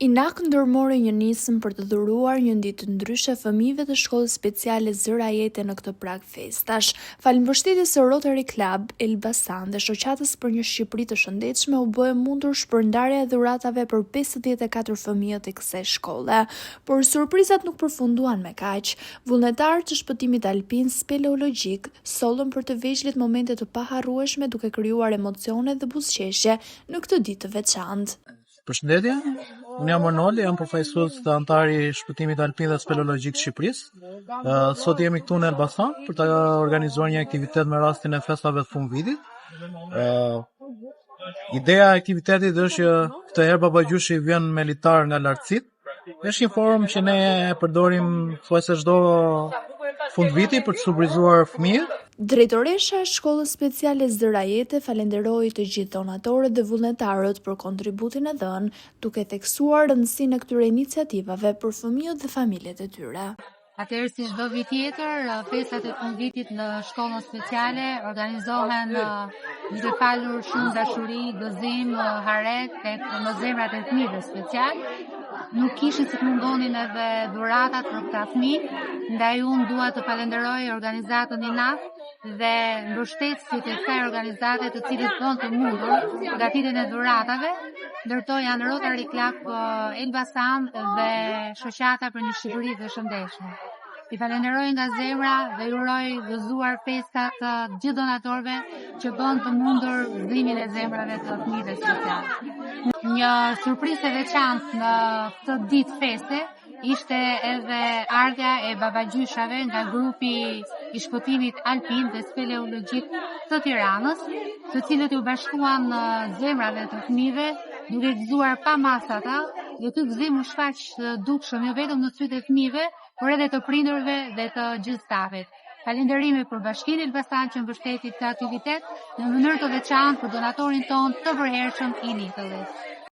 INAK ndërmori një nisëm për të dhuruar një ditë të ndryshe fëmijëve të shkollës speciale Zëra Jete në këtë prag festash. Falëmbështetjes së Rotary Club Elbasan dhe shoqatës për një Shqipëri të shëndetshme u bë e mundur shpërndarja e dhuratave për 54 fëmijë të kësaj shkolle. Por surprizat nuk përfunduan me kaq. Vullnetarët të shpëtimit alpin speleologjik sollën për të veçlit momente të paharrueshme duke krijuar emocione dhe buzëqeshje në këtë ditë të veçantë. Përshëndetje, unë jam Arnoldi, jam përfaqësues të antari i shpëtimit alpin dhe speleologjik të Shqipërisë. Sot jemi këtu në Elbasan për të organizuar një aktivitet me rastin e festave të fundvitit. Ideja e aktivitetit është që këtë herë Babagjyshi vjen me litar nga lartësitë. Është një formë që ne e përdorim thuajse çdo fundviti për të surprizuar fëmijët. Drejtoresha e Shkollës Speciale Zëra Jete falenderoi të gjithë donatorët dhe vullnetarët për kontributin e dhënë, duke theksuar rëndësinë e këtyre iniciativave për fëmijët dhe familjet e tyre. Atëherë, si çdo vit tjetër, festat e fundvitit në shkollën speciale organizohen duke falur shumë dashuri, gëzim, harret tek në zemrat e fëmijëve special. Nuk kishin si të mundonin edhe dhuratat për këta fëmijë, ndaj unë dua të falenderoj organizatën INAK dhe mbështetësit e kësaj organizate të cilët bënë të mundur përgatitjen e dhuratave, ndërto janë Rotary Club Elbasan dhe shoqata për një Shqipëri të shëndetshme. I falenderoj nga zemra dhe ju uroj gëzuar festat të gjithë donatorëve që bën të mundur gëzimin e zemrave të fëmijëve special. Një surprizë e veçantë në këtë ditë feste ishte edhe ardha e babagjyshave nga grupi i shpëtimit alpin dhe speleologjik të Tiranës, të cilët u bashkuan në zemrave të fëmijëve duke gëzuar pa masata, dhe ky gëzim u shfaq dukshëm jo vetëm në sytë e fëmijëve, por edhe të prindërve dhe të gjithë stafit. Falënderime për Bashkinë Elbasan që mbështeti këtë aktivitet në mënyrë të veçantë për donatorin ton të përhershëm INITL.